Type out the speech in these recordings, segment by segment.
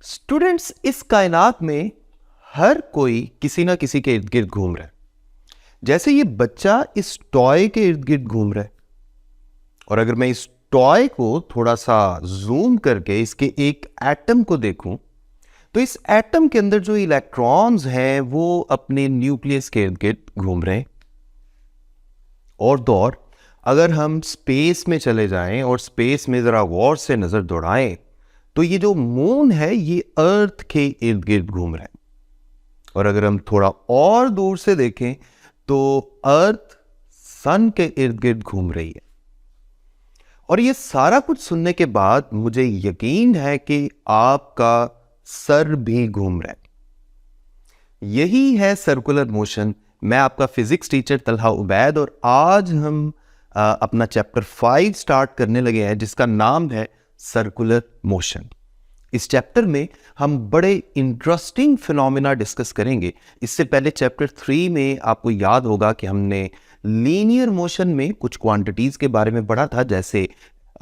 Students, इस कायनात में हर कोई किसी ना किसी के इर्द गिर्द घूम रहा है। जैसे ये बच्चा इस टॉय के इर्द गिर्द घूम रहा है। और अगर मैं इस टॉय को थोड़ा सा जूम करके इसके एक एटम को देखूं, तो इस एटम के अंदर जो इलेक्ट्रॉन्स हैं वो अपने न्यूक्लियस के इर्द गिर्द घूम रहे हैं। और तो और अगर हम स्पेस में चले जाएं और स्पेस में जरा गौर से नजर दौड़ाएं, तो ये जो मून है ये अर्थ के इर्द गिर्द घूम रहा है। और अगर हम थोड़ा और दूर से देखें तो अर्थ सन के इर्द गिर्द घूम रही है। और ये सारा कुछ सुनने के बाद मुझे यकीन है कि आपका सर भी घूम रहा है। यही है सर्कुलर मोशन। मैं आपका फिजिक्स टीचर तलहा उबैद, और आज हम अपना चैप्टर 5 स्टार्ट करने लगे हैं जिसका नाम है सर्कुलर मोशन। इस चैप्टर में हम बड़े इंटरेस्टिंग फिनोमेना डिस्कस करेंगे। इससे पहले चैप्टर 3 में आपको याद होगा कि हमने लीनियर मोशन में कुछ क्वांटिटीज के बारे में पढ़ा था, जैसे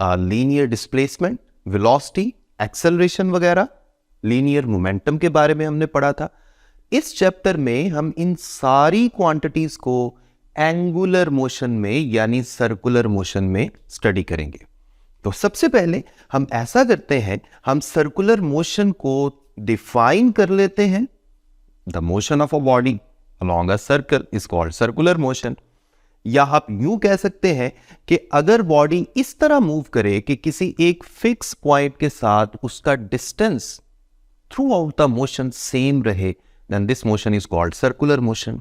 लीनियर डिस्प्लेसमेंट, वेलोसिटी, एक्सेलरेशन वगैरह। लीनियर मोमेंटम के बारे में हमने पढ़ा था। इस चैप्टर में हम इन सारी क्वांटिटीज को एंगुलर मोशन में यानी सर्कुलर मोशन में स्टडी करेंगे। तो सबसे पहले हम ऐसा करते हैं, हम सर्कुलर मोशन को डिफाइन कर लेते हैं। The motion of a body along a circle is called circular motion. या आप यूं कह सकते हैं कि अगर बॉडी इस तरह मूव करे कि किसी एक फिक्स पॉइंट के साथ उसका distance throughout the motion same रहे, then this motion is called circular motion.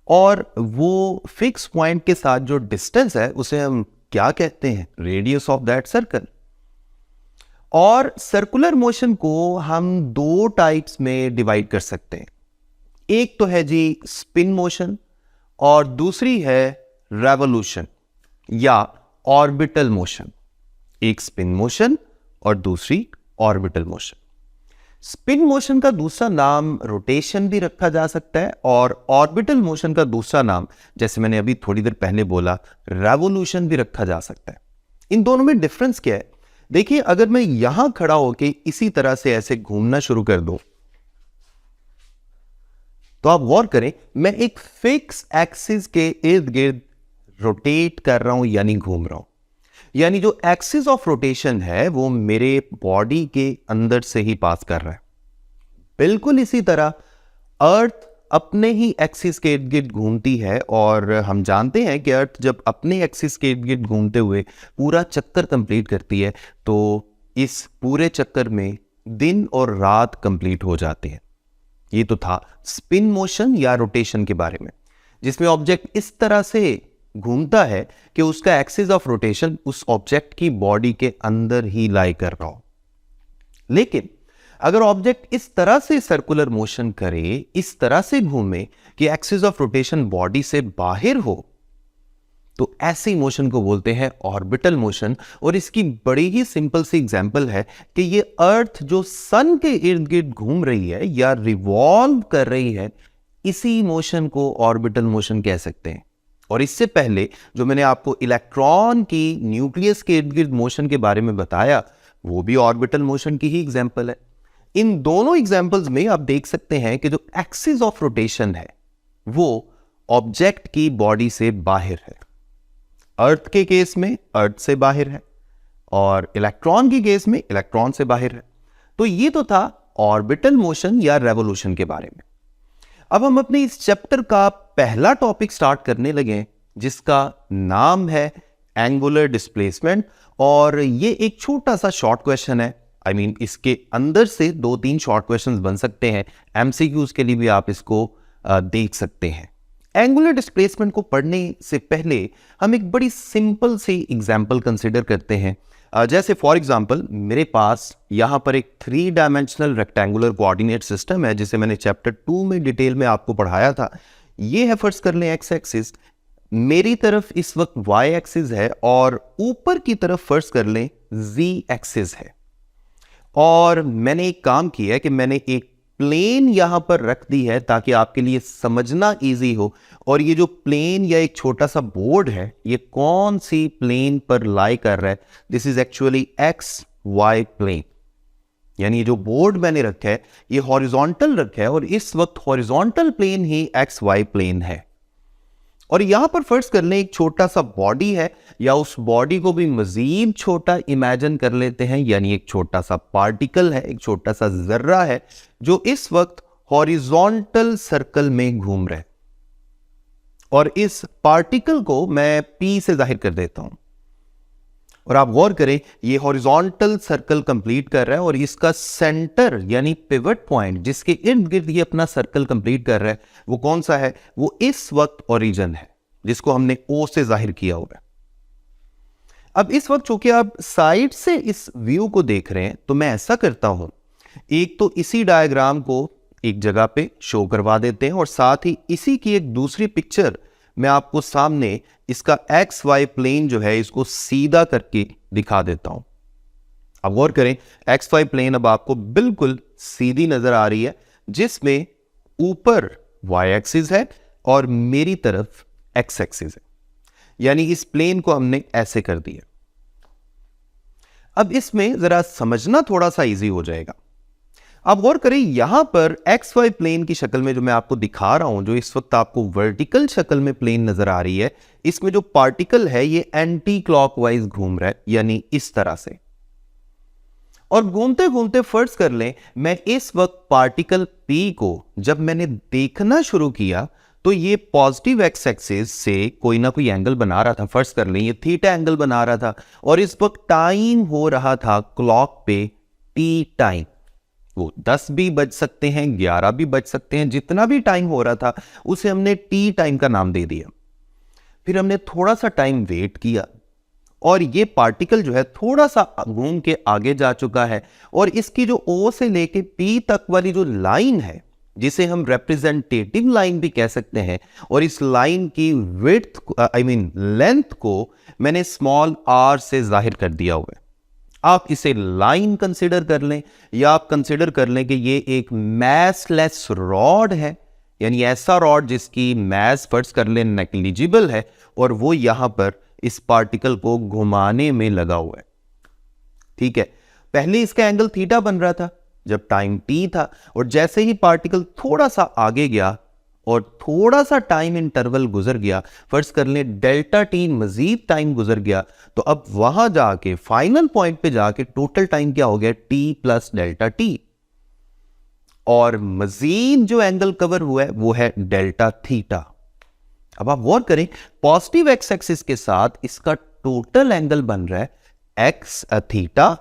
और वो फिक्स पॉइंट के साथ जो डिस्टेंस है उसे हम क्या कहते हैं? Radius of that circle. और सर्कुलर मोशन को हम दो टाइप्स में डिवाइड कर सकते हैं। एक तो है जी स्पिन मोशन और दूसरी है रेवोल्यूशन या ऑर्बिटल मोशन। एक स्पिन मोशन और दूसरी ऑर्बिटल मोशन। स्पिन मोशन का दूसरा नाम रोटेशन भी रखा जा सकता है और ऑर्बिटल मोशन का दूसरा नाम, जैसे मैंने अभी थोड़ी देर पहले बोला, रेवोल्यूशन भी रखा जा सकता है। इन दोनों में डिफरेंस क्या है? देखिए, अगर मैं यहां खड़ा होकर इसी तरह से ऐसे घूमना शुरू कर दूं, तो आप गौर करें, मैं एक फिक्स एक्सिस के इर्द गिर्द रोटेट कर रहा हूं यानी घूम रहा हूं। यानी जो एक्सिस ऑफ रोटेशन है वो मेरे बॉडी के अंदर से ही पास कर रहा है। बिल्कुल इसी तरह अर्थ अपने ही एक्सिस के इर्द गिर्द घूमती है, और हम जानते हैं कि अर्थ जब अपने एक्सिस के इर्द गिर्द घूमते हुए पूरा चक्कर कंप्लीट करती है तो इस पूरे चक्कर में दिन और रात कंप्लीट हो जाते हैं। ये तो था स्पिन मोशन या रोटेशन के बारे में, जिसमें ऑब्जेक्ट इस तरह से घूमता है कि उसका एक्सिस ऑफ रोटेशन उस ऑब्जेक्ट की बॉडी के अंदर ही लाई कर रहा हो। लेकिन अगर ऑब्जेक्ट इस तरह से सर्कुलर मोशन करे, इस तरह से घूमे कि एक्सिस ऑफ रोटेशन बॉडी से बाहर हो, तो ऐसी मोशन को बोलते हैं ऑर्बिटल मोशन। और इसकी बड़ी ही सिंपल सी एग्जांपल है कि ये अर्थ जो सन के इर्द गिर्द घूम रही है या रिवॉल्व कर रही है, इसी मोशन को ऑर्बिटल मोशन कह सकते हैं। और इससे पहले जो मैंने आपको इलेक्ट्रॉन की न्यूक्लियस के इर्द गिर्द मोशन के बारे में बताया, वो भी ऑर्बिटल मोशन की ही एग्जांपल है। इन दोनों एग्जांपल्स में आप देख सकते हैं कि जो एक्सिस ऑफ रोटेशन है वो ऑब्जेक्ट की बॉडी से बाहर है। अर्थ के केस में अर्थ से बाहर है और इलेक्ट्रॉन की केस में इलेक्ट्रॉन से बाहर है। तो ये तो था ऑर्बिटल मोशन या रेवोल्यूशन के बारे में। अब हम अपने इस चैप्टर का पहला टॉपिक स्टार्ट करने लगे जिसका नाम है एंगुलर डिस्प्लेसमेंट। और ये एक छोटा सा शॉर्ट क्वेश्चन है। इसके अंदर से 2-3 शॉर्ट क्वेश्चंस बन सकते हैं। एमसीक्यूज के लिए भी आप इसको देख सकते हैं। एंगुलर डिस्प्लेसमेंट को पढ़ने से पहले हम एक बड़ी सिंपल सी एग्जांपल कंसिडर करते हैं। जैसे फॉर एग्जांपल मेरे पास यहां पर एक 3 डायमेंशनल रेक्टेंगुलर कोऑर्डिनेट सिस्टम है जिसे मैंने चैप्टर 2 में डिटेल में आपको पढ़ाया था। ये है, फर्स्ट कर लें, एक्स एक्सिस। मेरी तरफ इस वक्त वाई एक्सिस है और ऊपर की तरफ फर्स्ट कर लें जी एक्सिस है। और मैंने एक काम किया है कि मैंने एक प्लेन यहां पर रख दी है ताकि आपके लिए समझना इजी हो। और ये जो प्लेन या एक छोटा सा बोर्ड है, ये कौन सी प्लेन पर लाई कर रहा है? This is actually X Y plane. यानी जो बोर्ड मैंने रखा है ये हॉरिजॉन्टल रखा है और इस वक्त हॉरिजॉन्टल प्लेन ही एक्स वाई प्लेन है। और यहां पर फर्ज कर लें एक छोटा सा बॉडी है, या उस बॉडी को भी मजीद छोटा इमेजिन कर लेते हैं, यानी एक छोटा सा पार्टिकल है, एक छोटा सा जर्रा है जो इस वक्त हॉरिजॉन्टल सर्कल में घूम रहा है। और इस पार्टिकल को मैं पी से जाहिर कर देता हूं। और आप गौर करें ये हॉरिजॉन्टल सर्कल कंप्लीट कर रहा है और इसका सेंटर यानी पिवट पॉइंट जिसके इर्द गिर्द ये अपना सर्कल कंप्लीट कर रहा है वो कौन सा है? वो इस वक्त ओरिजिन है जिसको हमने ओ से जाहिर किया हुआ है। अब इस वक्त चूंकि आप साइड से इस व्यू को देख रहे हैं तो मैं ऐसा करता हूं, एक तो इसी डायग्राम को एक जगह पे शो करवा देते हैं और साथ ही इसी की एक दूसरी पिक्चर मैं आपको सामने इसका एक्स वाई प्लेन जो है इसको सीधा करके दिखा देता हूं। अब गौर करें एक्स वाई प्लेन अब आपको बिल्कुल सीधी नजर आ रही है जिसमें ऊपर वाई एक्सिस है और मेरी तरफ एक्स एक्सिस है, यानी इस प्लेन को हमने ऐसे कर दिया। अब इसमें जरा समझना थोड़ा सा इजी हो जाएगा। आप गौर करें यहां पर एक्स वाई प्लेन की शक्ल में जो मैं आपको दिखा रहा हूं, जो इस वक्त आपको वर्टिकल शक्ल में प्लेन नजर आ रही है, इसमें जो पार्टिकल है ये एंटी क्लॉकवाइज घूम रहा है, यानी इस तरह से। और घूमते घूमते फर्ज कर लें मैं इस वक्त पार्टिकल पी को जब मैंने देखना शुरू किया तो ये पॉजिटिव एक्स एक्सिस से कोई ना कोई एंगल बना रहा था। फर्ज कर लें ये थीटा एंगल बना रहा था और इस वक्त टाइम हो रहा था क्लॉक पे टी टाइम। वो 10 भी बज सकते हैं, 11 भी बज सकते हैं, जितना भी टाइम हो रहा था उसे हमने टी टाइम का नाम दे दिया। फिर हमने थोड़ा सा टाइम वेट किया और ये पार्टिकल जो है थोड़ा सा घूम के आगे जा चुका है और इसकी जो ओ से लेके पी तक वाली जो लाइन है जिसे हम रिप्रेजेंटेटिव लाइन भी कह सकते हैं, और इस लाइन की विड्थ लेंथ को मैंने स्मॉल आर से जाहिर कर दिया हुआ है। आप इसे लाइन कंसिडर कर लें या आप कंसिडर कर लें कि ये एक मैसलेस रॉड है, यानी ऐसा रॉड जिसकी मैस फर्ज कर लें नेग्लिजिबल है और वो यहां पर इस पार्टिकल को घुमाने में लगा हुआ है। ठीक है, पहले इसका एंगल थीटा बन रहा था जब टाइम टी था, और जैसे ही पार्टिकल थोड़ा सा आगे गया और थोड़ा सा टाइम इंटरवल गुजर गया, फर्ज कर लें डेल्टा टी मजीद टाइम गुजर गया, तो अब वहां जाके फाइनल पॉइंट पे जाके टोटल टाइम क्या हो गया? T plus delta T. और मजीद जो एंगल कवर हुआ है वो है डेल्टा थीटा। अब आप गौर करें पॉजिटिव एक्स एक्सिस के साथ इसका टोटल एंगल बन रहा है x theta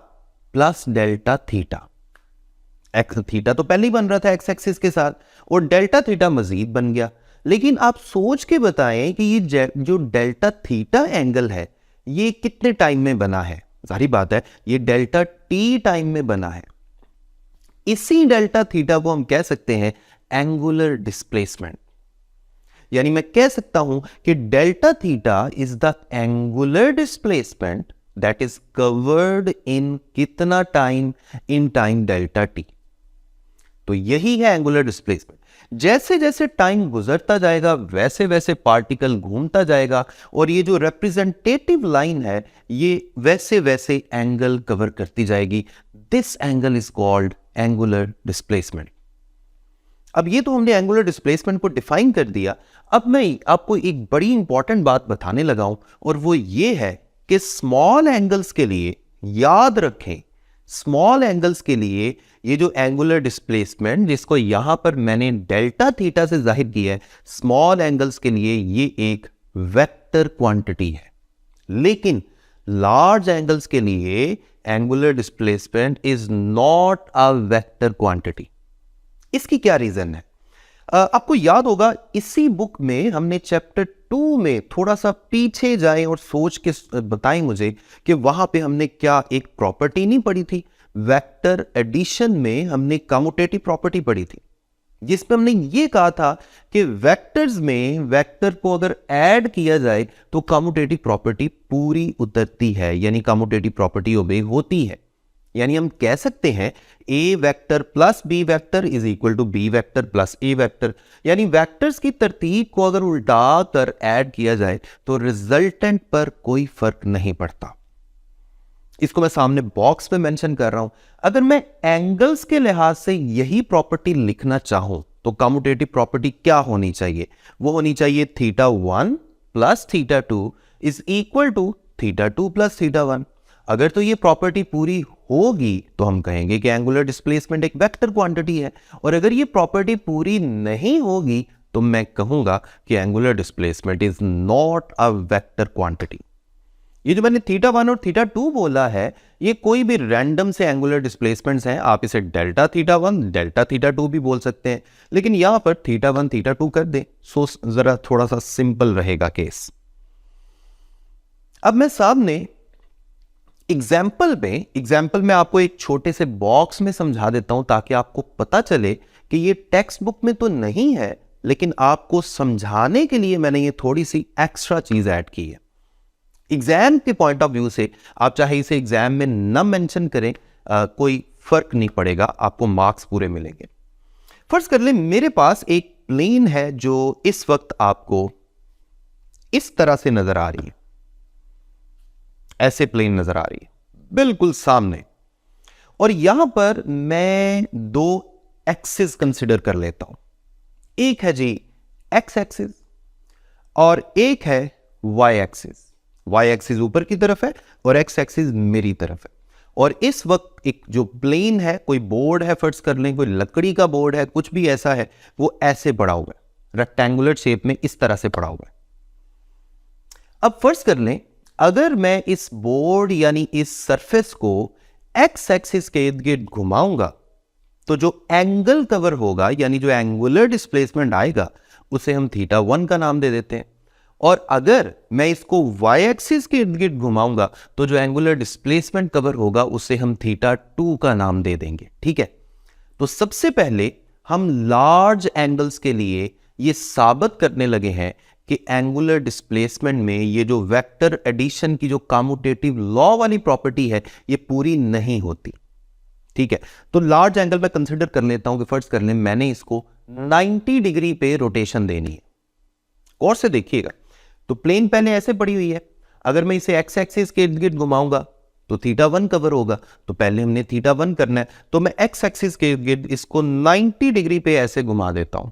plus delta theta. X theta तो पहले ही बन रहा था एक्स एक्सिस के साथ और डेल्टा थीटा मजीद बन गया। लेकिन आप सोच के बताएं कि ये जो डेल्टा थीटा एंगल है ये कितने टाइम में बना है? जाहिर बात है ये डेल्टा टी टाइम में बना है। इसी डेल्टा थीटा को हम कह सकते हैं एंगुलर डिस्प्लेसमेंट, यानी मैं कह सकता हूं कि delta theta is the angular displacement that is covered in कितना time? In time delta T. तो यही है एंगुलर डिस्प्लेसमेंट। जैसे जैसे टाइम गुजरता जाएगा वैसे वैसे पार्टिकल घूमता जाएगा और ये जो रिप्रेजेंटेटिव लाइन है ये वैसे वैसे एंगल कवर करती जाएगी। This angle is called angular displacement. अब ये तो हमने एंगुलर डिस्प्लेसमेंट को डिफाइन कर दिया। अब मैं आपको एक बड़ी इंपॉर्टेंट बात बताने लगा हूं और वो ये है कि स्मॉल एंगल्स के लिए याद रखें, स्मॉल एंगल्स के लिए ये जो एंगुलर डिस्प्लेसमेंट जिसको यहां पर मैंने डेल्टा थीटा से जाहिर किया है, स्मॉल एंगल्स के लिए ये एक वेक्टर क्वांटिटी है। लेकिन लार्ज एंगल्स के लिए angular displacement is not a vector quantity. इसकी क्या रीजन है? आपको याद होगा इसी बुक में हमने चैप्टर 2 में थोड़ा सा पीछे जाएं और सोच के बताएं मुझे कि वहां पे हमने क्या एक प्रॉपर्टी नहीं पढ़ी थी? वेक्टर एडिशन में हमने कम्यूटेटिव प्रॉपर्टी पढ़ी थी जिसमें हमने ये कहा था कि वेक्टर्स में वेक्टर को अगर ऐड किया जाए तो कम्यूटेटिव प्रॉपर्टी पूरी उतरती है, यानी कम्यूटेटिव प्रॉपर्टी ओबे होती है। यानी हम कह सकते हैं A vector plus B vector is equal to B vector plus A vector, यानी वेक्टर्स की तरतीब को अगर उल्टा कर ऐड किया जाए तो रिजल्टेंट पर कोई फर्क नहीं पड़ता। इसको मैं सामने बॉक्स में मेंशन कर रहा हूं। अगर मैं एंगल्स के लिहाज से यही प्रॉपर्टी लिखना चाहूं तो कम्यूटेटिव प्रॉपर्टी क्या होनी चाहिए? वो होनी चाहिए θ1 plus θ2 is equal to θ2 plus θ1। अगर तो ये प्रॉपर्टी पूरी होगी तो हम कहेंगे कि एंगुलर डिस्प्लेसमेंट एक वेक्टर क्वांटिटी है, और अगर ये प्रॉपर्टी पूरी नहीं होगी तो मैं कहूंगा कि angular displacement is not a vector quantity. ये जो मैंने θ1 और θ2 बोला है ये कोई भी रैंडम से एंगुलर डिस्प्लेसमेंट्स हैं। आप इसे डेल्टा θ1 डेल्टा θ2 भी बोल सकते हैं, लेकिन यहां पर θ1 θ2 कर दें सो जरा थोड़ा सा सिंपल रहेगा केस। अब मैं सामने एग्जाम्पल में आपको एक छोटे से बॉक्स में समझा देता हूं ताकि आपको पता चले कि ये टेक्स्ट बुक में तो नहीं है, लेकिन आपको समझाने के लिए मैंने ये थोड़ी सी एक्स्ट्रा चीज ऐड की है। एग्जाम के पॉइंट ऑफ व्यू से आप चाहे इसे एग्जाम में न मेंशन करें, कोई फर्क नहीं पड़ेगा, आपको मार्क्स पूरे मिलेंगे। फर्ज कर ले मेरे पास एक प्लेन है जो इस वक्त आपको इस तरह से नजर आ रही है, ऐसे प्लेन नजर आ रही है बिल्कुल सामने, और यहां पर मैं दो एक्सिस कंसिडर कर लेता हूं। एक है जी एक्स एक्सिस और एक है वाई एक्सिस। वाई एक्सिस ऊपर की तरफ है और एक्स एक्सिस मेरी तरफ है, और इस वक्त एक जो प्लेन है, कोई बोर्ड है फर्ज कर लें, कोई लकड़ी का बोर्ड है, कुछ भी ऐसा है, वो ऐसे पड़ा हुआ है रेक्टेंगुलर शेप में, इस तरह से पड़ा हुआ है। अब फर्ज कर लें अगर मैं इस बोर्ड यानी इस सरफेस को एक्स एक्सिस के इर्द गिर्द घुमाऊंगा तो जो एंगल कवर होगा यानी जो एंगुलर डिस्प्लेसमेंट आएगा उसे हम θ1 का नाम दे देते हैं, और अगर मैं इसको वाई एक्सिस के इर्द गिर्द घुमाऊंगा तो जो एंगुलर डिस्प्लेसमेंट कवर होगा उसे हम θ2 का नाम दे देंगे। ठीक है, तो सबसे पहले हम लार्ज एंगल्स के लिए ये साबित करने लगे हैं कि एंगुलर डिस्प्लेसमेंट में ये जो वेक्टर एडिशन की जो कम्यूटेटिव लॉ वाली प्रॉपर्टी है ये पूरी नहीं होती। ठीक है, तो लार्ज एंगल में कंसीडर कर लेता हूं कि फर्ज कर लें मैंने इसको 90 डिग्री पे रोटेशन देनी है। गौर से देखिएगा, तो प्लेन पहले ऐसे पड़ी हुई है, अगर मैं इसे एक्स एक्सिस के इर्द गिर्द घुमाऊंगा तो θ1 कवर होगा, तो पहले हमने θ1 करना है, तो मैं एक्स एक्सिस के इर्द गिर्द इसको 90 डिग्री पे ऐसे घुमा देता हूं।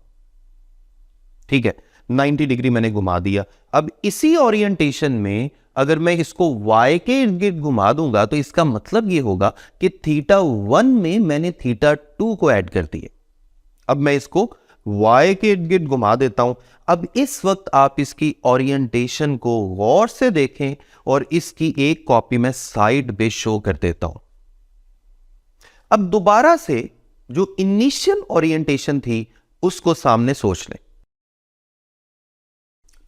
ठीक है, 90 डिग्री मैंने घुमा दिया। अब इसी ओरिएंटेशन में अगर मैं इसको y के इर्द गिर्द घुमा दूंगा तो इसका मतलब ये होगा कि θ1 में मैंने θ2 को ऐड कर दिया। अब मैं इसको y के इर्द गिर्द घुमा देता हूं। अब इस वक्त आप इसकी ओरिएंटेशन को गौर से देखें और इसकी एक कॉपी मैं साइड पे शो कर देता हूं। अब दोबारा से जो इनिशियल ओरिएंटेशन थी उसको सामने सोच लें।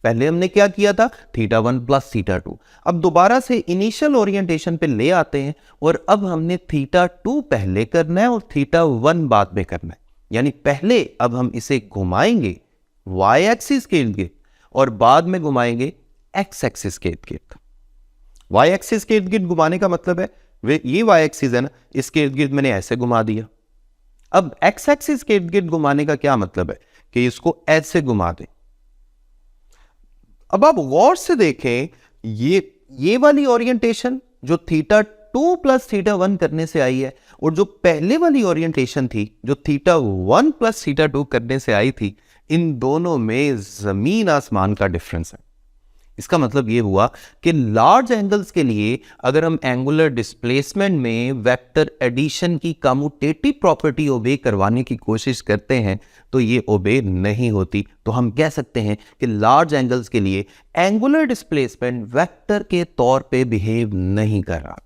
पहले हमने क्या किया था, θ1 प्लस θ2। अब दोबारा से इनिशियल ओरिएंटेशन पे ले आते हैं और अब हमने θ2 पहले करना है और θ1 बाद में करना है, यानी पहले अब हम इसे घुमाएंगे y एक्सिस के इर्द गिर्द और बाद में घुमाएंगे x एक्सिस के इर्द गिर्द। y एक्सिस के इर्द गिर्द घुमाने का मतलब है ये y एक्सिस है ना, इसके इर्द गिर्द मैंने ऐसे घुमा दिया। अब x एक्सिस के इर्द गिर्द घुमाने का क्या मतलब है कि इसको ऐसे घुमा दें। अब आप गौर से देखें, ये वाली ओरिएंटेशन जो θ2 प्लस θ1 करने से आई है और जो पहले वाली ओरिएंटेशन थी जो θ1 प्लस θ2 करने से आई थी, इन दोनों में जमीन आसमान का डिफरेंस है। इसका मतलब ये हुआ कि लार्ज एंगल्स के लिए अगर हम एंगुलर डिस्प्लेसमेंट में वेक्टर एडिशन की कम्यूटेटिव प्रॉपर्टी ओबे करवाने की कोशिश करते हैं तो ये ओबे नहीं होती। तो हम कह सकते हैं कि लार्ज एंगल्स के लिए एंगुलर डिस्प्लेसमेंट वेक्टर के तौर पे बिहेव नहीं कर रहा।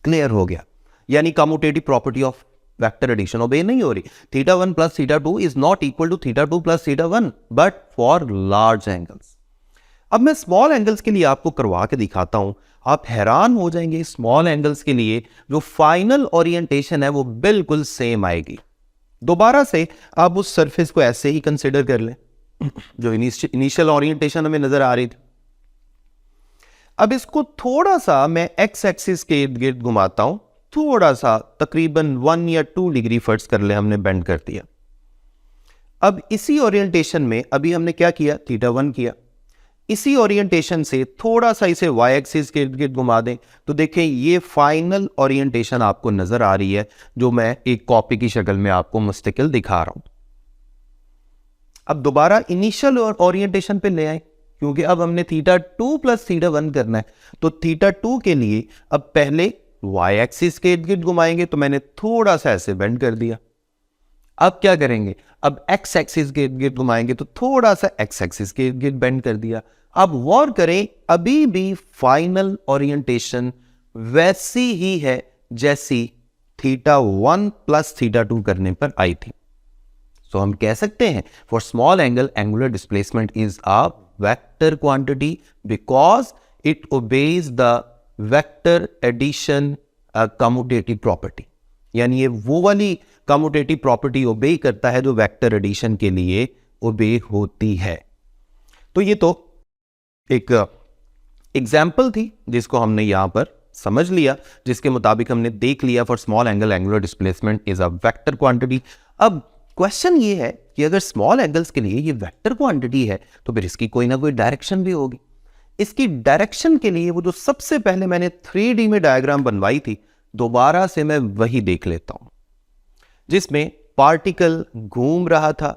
क्लियर हो गया, यानी commutative property of vector addition obey नहीं हो रही। θ1 plus θ2 is not equal to θ2 plus θ1 but for large angles. अब मैं स्मॉल एंगल्स के लिए आपको करवा के दिखाता हूं, आप हैरान हो जाएंगे। स्मॉल एंगल्स के लिए जो फाइनल ओरिएंटेशन है वो बिल्कुल सेम आएगी। दोबारा से आप उस सरफेस को ऐसे ही कंसिडर कर लें जो इनिशियल ओरिएंटेशन हमें नजर आ रही थी। अब इसको थोड़ा सा मैं एक्स एक्सिस के इर्द गिर्द घुमाता हूं, थोड़ा सा तकरीबन 1 या 2 डिग्री फर्ज कर ले हमने बेंड कर दिया। अब इसी ओरिएंटेशन में अभी हमने क्या किया, θ1 किया। इसी ओरिएंटेशन से थोड़ा सा इसे वाई एक्सिस के इर्द गिर्द घुमा दें तो देखें ये फाइनल ओरिएंटेशन आपको नजर आ रही है, जो मैं एक कॉपी की शक्ल में आपको मुस्तकिल दिखा रहा हूं। अब दोबारा इनिशियल ओरिएंटेशन पे ले आए, क्योंकि अब हमने θ2 प्लस θ1 करना है। तो θ2 के लिए अब पहले वाई एक्सिस के इर्द गिर्द घुमाएंगे, तो मैंने थोड़ा सा ऐसे बेंड कर दिया। अब क्या करेंगे, अब एक्स एक्सिस के इर्द गिर्द घुमाएंगे तो थोड़ा सा एक्स एक्सिस के इर्द गिर्द बेंड कर दिया। अब गौर करें, अभी भी फाइनल ओरिएंटेशन वैसी ही है जैसी θ1 प्लस θ2 करने पर आई थी। तो हम कह सकते हैं for small angle angular displacement is a vector quantity because it obeys the vector addition commutative property. यानी ये वो वाली कम्यूटेटिव प्रॉपर्टी ओबे करता है जो वेक्टर एडिशन के लिए ओबे होती है। तो ये तो एक एग्जाम्पल थी जिसको हमने यहां पर समझ लिया, जिसके मुताबिक हमने देख लिया for small angle angular displacement is a vector quantity. अब क्वेश्चन ये है कि अगर स्मॉल एंगल्स के लिए ये वेक्टर क्वांटिटी है तो फिर इसकी कोई ना कोई डायरेक्शन भी होगी। इसकी डायरेक्शन के लिए वो जो सबसे पहले मैंने 3D में डायग्राम बनवाई थी, दोबारा से मैं वही देख लेता हूं, जिसमें पार्टिकल घूम रहा था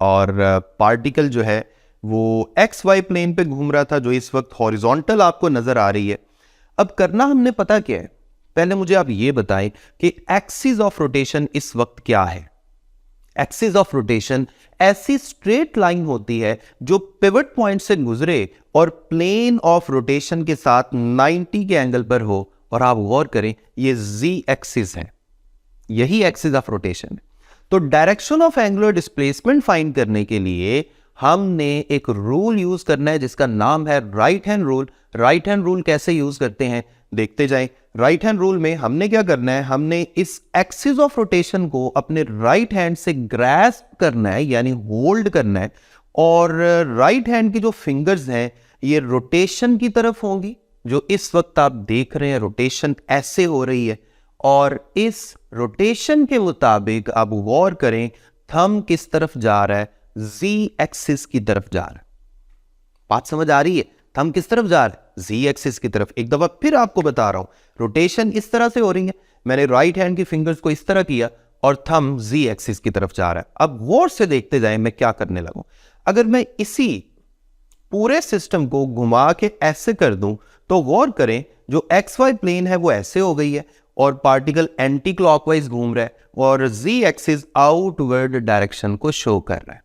और पार्टिकल जो है वो एक्स वाई प्लेन पे घूम रहा था, जो इस वक्त हॉरिजॉन्टल आपको नजर आ रही है। अब करना हमने पता क्या है, पहले मुझे आप ये बताएं कि एक्सिस ऑफ रोटेशन इस वक्त क्या है। एक्सिस ऑफ रोटेशन ऐसी स्ट्रेट लाइन होती है जो पिवट पॉइंट से गुजरे और प्लेन ऑफ रोटेशन के साथ 90 के एंगल पर हो। और आप गौर करें, ये z एक्सिस है, यही एक्सिस ऑफ रोटेशन है। तो direction of angular displacement find करने के लिए हमने एक रूल यूज करना है जिसका नाम है right hand rule. Right hand rule कैसे यूज करते हैं देखते जाएं। राइट हैंड रूल में हमने क्या करना है, हमने इस एक्सिस ऑफ रोटेशन को अपने राइट हैंड से ग्रैस्प करना है, यानी होल्ड करना है। और राइट हैंड की जो फिंगर्स हैं ये रोटेशन की तरफ होंगी, जो इस वक्त आप देख रहे हैं रोटेशन ऐसे हो रही है। और इस रोटेशन के मुताबिक आप गौर करें, थंब किस तरफ जा रहा है, z एक्सिस की तरफ जा रहा है। बात समझ आ रही है, थंब किस तरफ जा रहा है, z एक्सिस की तरफ। एक दफा फिर आपको बता रहा हूं, रोटेशन इस तरह से हो रही है, मैंने राइट हैंड की फिंगर्स को इस तरह किया और थंब z एक्सिस की तरफ जा रहा है। अब गौर से देखते जाएं मैं क्या करने लगूं। अगर मैं इसी पूरे सिस्टम को घुमा के ऐसे कर दूं तो गौर करें, जो एक्स वाई प्लेन है वो ऐसे हो गई है और पार्टिकल एंटी क्लॉकवाइज घूम रहा है और z एक्सिस आउटवर्ड डायरेक्शन को शो कर रहा है।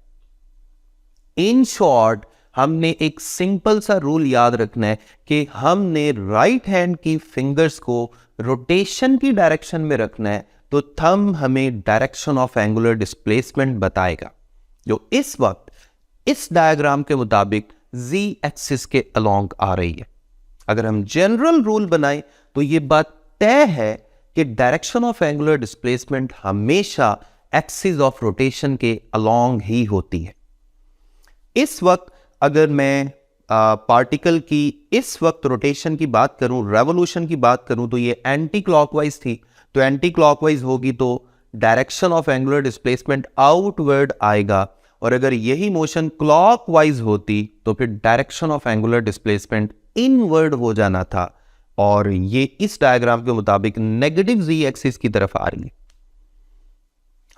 इन शॉर्ट, हमने एक सिंपल सा रूल याद रखना है कि हमने राइट हैंड की फिंगर्स को रोटेशन की डायरेक्शन में रखना है, तो थंब हमें डायरेक्शन ऑफ एंगुलर डिस्प्लेसमेंट बताएगा, जो इस वक्त इस डायग्राम के मुताबिक z एक्सिस के अलोंग आ रही है। अगर हम जनरल रूल बनाएं तो यह बात तय है कि डायरेक्शन ऑफ एंगुलर डिस्प्लेसमेंट हमेशा एक्सिस ऑफ रोटेशन के अलोंग ही होती है। इस वक्त अगर मैं पार्टिकल की इस वक्त रोटेशन की बात करूं, रेवोल्यूशन की बात करूं, तो ये एंटी क्लॉकवाइज थी, तो एंटी क्लॉकवाइज होगी तो direction of angular displacement outward आएगा। और अगर यही मोशन क्लॉकवाइज होती तो फिर direction of angular displacement inward हो जाना था, और ये इस डायग्राम के मुताबिक नेगेटिव z एक्सिस की तरफ आ रही है।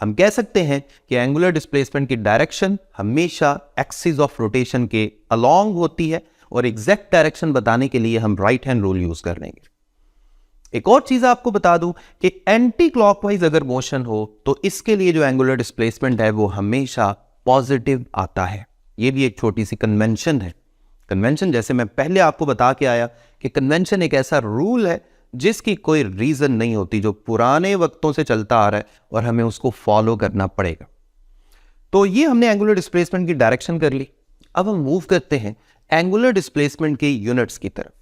हम कह सकते हैं कि एंगुलर डिस्प्लेसमेंट की डायरेक्शन हमेशा एक्सिस ऑफ रोटेशन के अलोंग होती है, और एग्जैक्ट डायरेक्शन बताने के लिए हम राइट हैंड रूल यूज कर लेंगे। एक और चीज आपको बता दूं कि एंटी क्लॉकवाइज अगर मोशन हो तो इसके लिए जो एंगुलर डिस्प्लेसमेंट है वो हमेशा पॉजिटिव आता है। ये भी एक छोटी सी कन्वेंशन है। कन्वेंशन, जैसे मैं पहले आपको बता के आया कि कन्वेंशन एक ऐसा रूल है जिसकी कोई रीजन नहीं होती, जो पुराने वक्तों से चलता आ रहा है और हमें उसको फॉलो करना पड़ेगा। तो ये हमने एंगुलर डिस्प्लेसमेंट की डायरेक्शन कर ली। अब हम मूव करते हैं एंगुलर डिस्प्लेसमेंट के यूनिट्स की तरफ।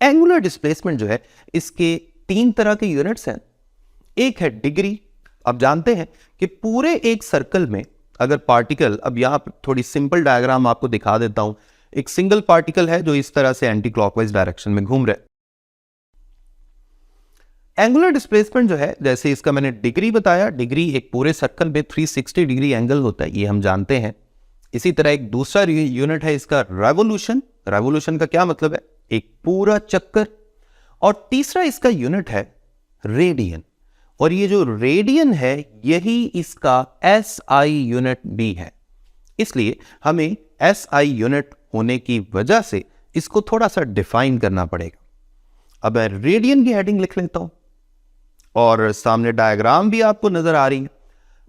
एंगुलर डिस्प्लेसमेंट जो है, इसके 3 तरह के यूनिट्स हैं। एक है डिग्री। अब जानते हैं कि पूरे एक सर्कल में अगर पार्टिकल, अब यहां थोड़ी सिंपल डायग्राम आपको दिखा देता हूं। एक सिंगल पार्टिकल है जो इस तरह से एंटी क्लॉकवाइज डायरेक्शन में घूम रहा है। एंगुलर डिस्प्लेसमेंट जो है, जैसे इसका मैंने डिग्री बताया, डिग्री एक पूरे सर्कल में 360 डिग्री एंगल होता है, ये हम जानते हैं। इसी तरह एक दूसरा यूनिट है इसका रेवोल्यूशन। रेवोल्यूशन का क्या मतलब है? एक पूरा चक्कर। और तीसरा इसका यूनिट है रेडियन, और ये जो रेडियन है यही इसका SI यूनिट भी है। इसलिए हमें SI यूनिट होने की वजह से इसको थोड़ा सा डिफाइन करना पड़ेगा। अब मैं रेडियन की हेडिंग लिख लेता हूं और सामने डायग्राम भी आपको नजर आ रही है।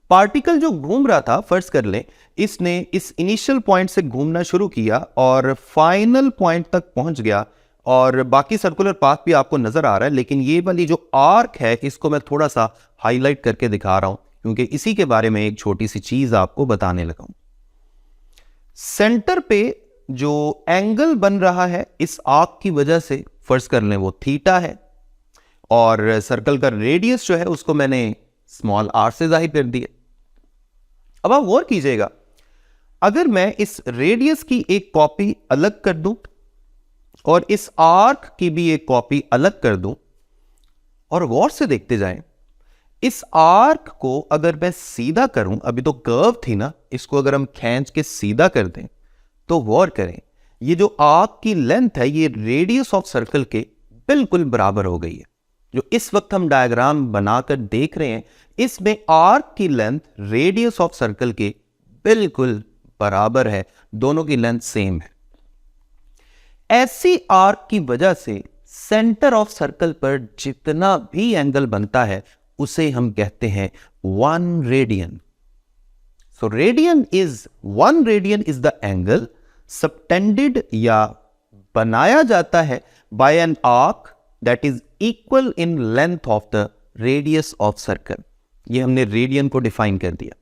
पार्टिकल जो घूम रहा था, फर्ज कर लें इसने इस इनिशियल पॉइंट से घूमना शुरू किया और फाइनल पॉइंट तक पहुंच गया, और बाकी सर्कुलर पाथ भी आपको नजर आ रहा है, लेकिन ये वाली जो आर्क है इसको मैं थोड़ा सा हाईलाइट करके दिखा रहा हूं क्योंकि इसी के बारे में एक छोटी सी चीज आपको बताने लगा हूं। सेंटर पे जो एंगल बन रहा है इस आर्क की वजह से, फर्ज कर लें वो थीटा है, और सर्कल का रेडियस जो है उसको मैंने स्मॉल r से जाहिर कर दिया। अब आप गौर कीजिएगा, अगर मैं इस रेडियस की एक कॉपी अलग कर दूं और इस आर्क की भी एक कॉपी अलग कर दूं, और गौर से देखते जाएं, इस आर्क को अगर मैं सीधा करूं, अभी तो कर्व थी ना, इसको अगर हम खींच के सीधा कर दें तो गौर करें ये जो आर्क की लेंथ है ये रेडियस ऑफ सर्कल के बिल्कुल बराबर हो गई है। जो इस वक्त हम डायग्राम बनाकर देख रहे हैं इसमें आर्क की लेंथ रेडियस ऑफ सर्कल के बिल्कुल बराबर है, दोनों की लेंथ सेम है। ऐसी आर्क की वजह से सेंटर ऑफ सर्कल पर जितना भी एंगल बनता है उसे हम कहते हैं 1 radian. So radian is 1 radian is the angle subtended या बनाया जाता है by an arc that is equal in length of the radius of circle. ये हमने रेडियन को डिफाइन कर दिया।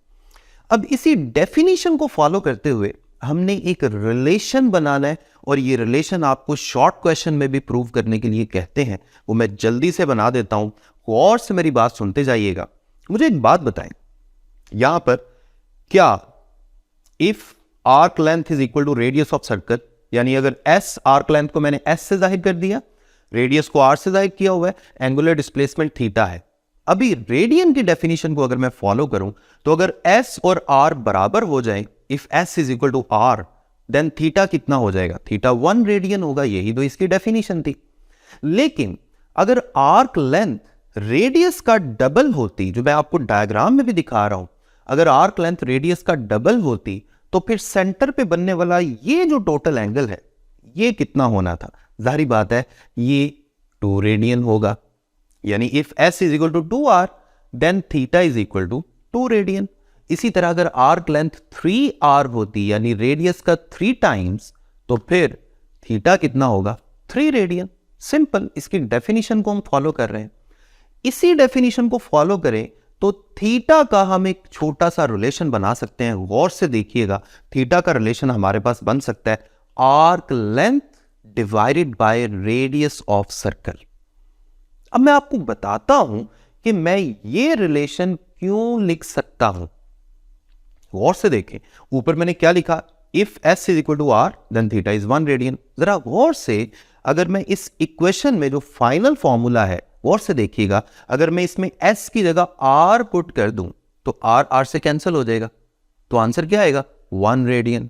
अब इसी डेफिनेशन को फॉलो करते हुए हमने एक रिलेशन बनाना है, और ये रिलेशन आपको शॉर्ट क्वेश्चन में भी प्रूव करने के लिए कहते हैं, वो मैं जल्दी से बना देता हूं, गौर से मेरी बात सुनते जाइएगा। मुझे एक बात बताएं, यहां पर क्या if arc length is equal to radius of circle, यानी अगर S आर्क लेंथ को मैंने S से जाहिर कर दिया, रेडियस को R से जाहिर किया हुआ है, एंगुलर डिस्प्लेसमेंट थीटा है। अभी रेडियन की डेफिनेशन को अगर मैं फॉलो करूं तो अगर S और R बराबर हो जाए, if S is equal to R, then theta कितना हो जाएगा? थीटा 1 रेडियन होगा। यही तो इसकी डेफिनेशन थी। लेकिन अगर आर्क लेंथ रेडियस का डबल होती, जो मैं आपको डायग्राम में भी दिखा रहा हूं, अगर आर्क लेंथ रेडियस का डबल होती तो फिर सेंटर पे बनने वाला ये जो टोटल एंगल है ये कितना होना था? जाहिर बात है ये 2 रेडियन होगा। यानी if S is equal to 2R then theta is equal to 2 radian. इसी तरह अगर आर्क लेंथ 3R होती यानी रेडियस का 3 टाइम्स, तो फिर थीटा कितना होगा? 3 रेडियन। सिंपल, इसकी डेफिनेशन को हम फॉलो कर रहे हैं। इसी डेफिनेशन को फॉलो करें तो थीटा का हम एक छोटा सा रिलेशन बना सकते हैं। गौर से देखिएगा, थीटा का रिलेशन हमारे पास बन सकता है arc length divided by radius of circle. अब मैं आपको बताता हूं कि मैं ये रिलेशन क्यों लिख सकता हूं। गौर से देखें, ऊपर मैंने क्या लिखा? If S is equal to R then theta is 1 radian. जरा गौर से, अगर मैं इस इक्वेशन में जो फाइनल फॉर्मूला है, गौर से देखिएगा, अगर मैं इसमें S की जगह R पुट कर दूं तो R से कैंसिल हो जाएगा, तो आंसर क्या आएगा? 1 रेडियन।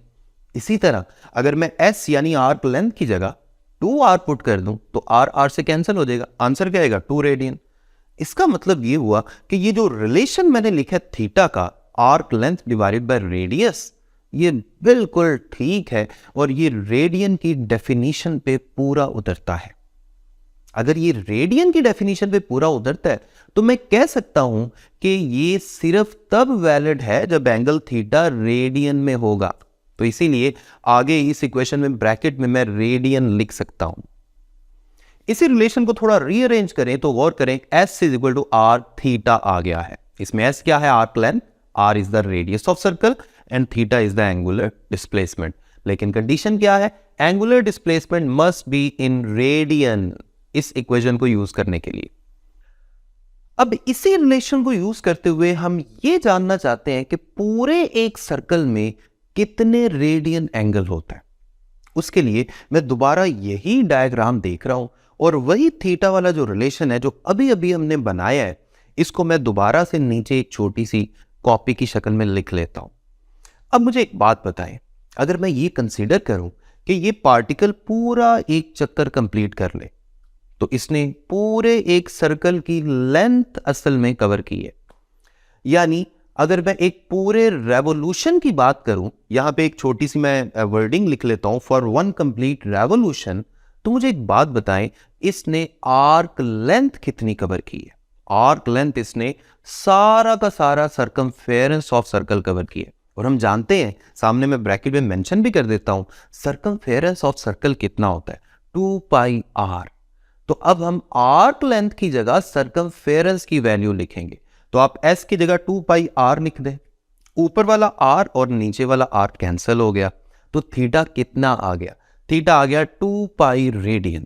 इसी तरह अगर मैं S यानी आर्क लेंथ की जगह 2R पुट कर दूं तो R से कैंसिल हो जाएगा, आंसर क्या आएगा? 2 रेडियन। इसका मतलब ये हुआ कि ये जो रिलेशन मैंने लिखा थीटा का, arc length divided by radius, ये बिल्कुल ठीक है और ये रेडियन की डेफिनेशन पे पूरा उतरता है। अगर ये रेडियन की डेफिनेशन पे पूरा उतरता है तो मैं कह सकता हूं कि ये सिर्फ तब वैलिड है जब एंगल थीटा रेडियन में होगा। तो इसीलिए आगे इस इक्वेशन में ब्रैकेट में मैं रेडियन लिख सकता हूं। इसी रिलेशन को थोड़ा रीअरेंज करें तो गौर करें, S is equal to R theta आ गया है। इसमें S क्या है? Arc length, R is the radius of circle and theta is the angular displacement. लेकिन कंडीशन क्या है? Angular displacement must be in radian इस इक्वेशन को यूज करने के लिए। अब इसी रिलेशन को यूज करते हुए हम ये जानना चाहते हैं कि पूरे एक सर्कल में कितने रेडियन एंगल होता है। उसके लिए मैं दोबारा यही डायग्राम देख रहा हूं और वही थीटा वाला जो रिलेशन है जो अभी अभी हमने बनाया है, इसको मैं दोबारा से नीचे एक छोटी सी कॉपी की शक्ल में लिख लेता हूं। अब मुझे एक बात बताएं, अगर मैं ये कंसीडर करूं कि ये पार्टिकल पूरा एक चक्कर कंप्लीट कर ले, तो इसने पूरे एक सर्कल की लेंथ असल में कवर की है। यानी अगर मैं एक पूरे रेवोल्यूशन की बात करूं, यहां पे एक छोटी सी मैं वर्डिंग लिख लेता हूं, फॉर वन कंप्लीट रेवोल्यूशन, तो मुझे एक बात बताएं, इसने आर्क लेंथ कितनी कवर की है? आर्क लेंथ इसने सारा का सारा सर्कमफेरेंस ऑफ सर्कल कवर किया है। और हम जानते हैं, सामने मैं ब्रैकेट में मेंशन भी कर देता हूं, सर्कमफेरेंस ऑफ सर्कल कितना होता है? 2 पाई आर। तो अब हम आर्क लेंथ की जगह सर्कमफेरेंस की वैल्यू लिखेंगे, तो आप s की जगह 2 पाई आर लिख दें। ऊपर वाला r और नीचे वाला r कैंसिल हो गया, तो थीटा कितना आ गया? थीटा आ गया 2 पाई रेडियन।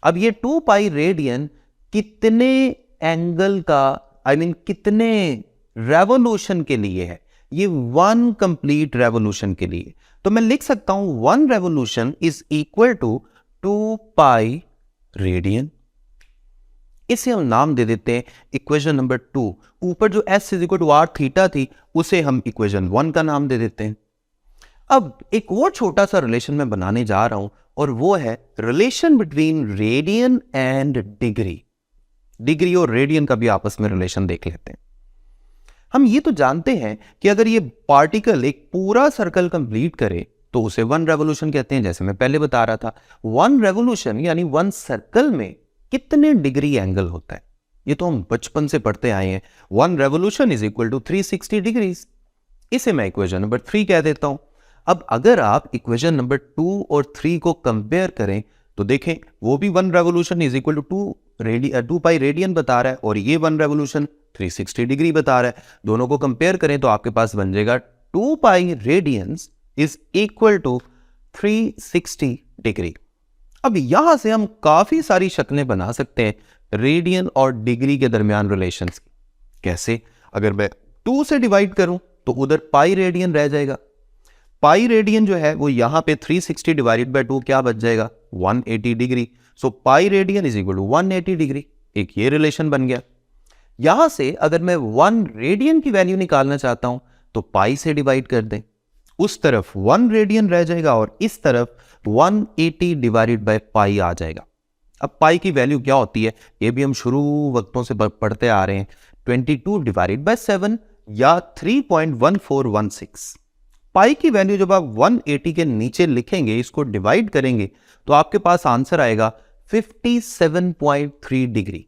अब ये 2 पाई रेडियन कितने एंगल का, कितने रेवोल्यूशन के लिए है? ये 1 कंप्लीट रेवोल्यूशन के लिए। तो मैं लिख सकता हूं 1 revolution is equal to 2 pi radian. इसे हम नाम दे देते हैं इक्वेशन नंबर 2। ऊपर जो s is equal to R theta थी, उसे हम इक्वेशन 1 का नाम दे देते हैं। अब एक और छोटा सा रिलेशन मैं बनाने जा रहा हूं, और वो है relation between radian and degree. Degree और रेडियन का भी आपस में रिलेशन देख लेते हैं। हम ये तो जानते हैं कि अगर ये पार्टिकल एक पूरा सर्कल कंप्लीट करे तो उसे 1 रेवोल्यूशन कहते हैं, जैसे मैं पहले बता रहा था। 1 रेवोल्यूशन यानी 1 सर्कल में कितने डिग्री एंगल होता है? ये तो हम बचपन से पढ़ते आए हैं। 1 revolution is equal to 360 degrees. इसे मैं इक्वेशन नंबर 3 कह देता हूं। अब अगर आप इक्वेशन नंबर 2 और 3 को कंपेयर करें तो देखें, वो भी 1 revolution is equal to 2 pi radian बता रहा है, और ये 1 रेवोल्यूशन 360 डिग्री बता रहा है। दोनों को कंपेयर करें तो आपके पास बन जाएगा 2 pi radians is equal to 360 degree. अब यहां से हम काफी सारी शक्लें बना सकते हैं रेडियन और डिग्री के दरमियान रिलेशंस की। कैसे? अगर मैं 2 से डिवाइड करूं तो उधर पाई रेडियन रह जाएगा। पाई रेडियन जो है वो यहां पे 360 डिवाइडेड बाय 2 क्या बच जाएगा? 180 degree. So pi radian is equal to 180 degree. एक ये रिलेशन बन गया। यहां से अगर मैं 1 रेडियन की वैल्यू निकालना चाहता हूं तो पाई से डिवाइड कर दें, उस तरफ 1 रेडियन रह जाएगा और इस तरफ 180 डिवाइडेड बाय पाई आ जाएगा। अब पाई की वैल्यू क्या होती है ये भी हम शुरू वक्तों से पढ़ते आ रहे हैं, 22 डिवाइडेड बाय 7 या 3.1416। पाई की वैल्यू जब आप 180 के नीचे लिखेंगे, इसको डिवाइड करेंगे, तो आपके पास आंसर आएगा 57.3 degree.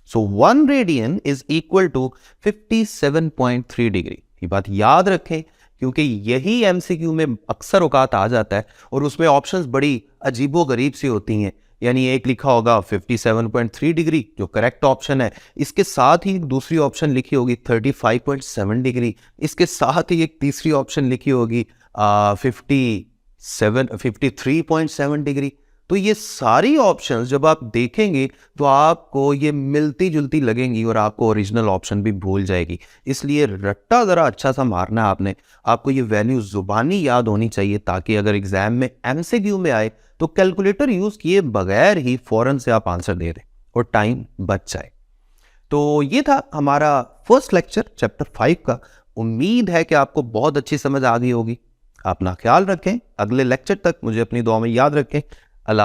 So 1 radian is equal to 57.3 degree. ये बात याद रखें क्योंकि यही एमसीक्यू में अक्सर औकात आ जाता है और उसमें ऑप्शंस बड़ी अजीबो गरीब सी होती हैं। यानी एक लिखा होगा 57.3 डिग्री जो करेक्ट ऑप्शन है, इसके साथ ही एक दूसरी ऑप्शन लिखी होगी 35.7 डिग्री, इसके साथ ही एक तीसरी ऑप्शन लिखी होगी 53.7 डिग्री। तो ये सारी ऑप्शंस जब आप देखेंगे तो आपको ये मिलती जुलती लगेंगी और आपको ओरिजिनल ऑप्शन भी भूल जाएगी। इसलिए रट्टा ज़रा अच्छा सा मारना है आपने। आपको ये वैल्यू जुबानी याद होनी चाहिए ताकि अगर एग्जाम में एमसीक्यू में आए तो कैलकुलेटर यूज़ किए बगैर ही फौरन से आप आंसर दे दें और टाइम बच जाए। तो ये था हमारा फर्स्ट लेक्चर चैप्टर 5 का। उम्मीद है कि आपको बहुत अच्छी समझ आ गई होगी। अपना ख्याल रखें, अगले लेक्चर तक मुझे अपनी दुआ में याद रखें।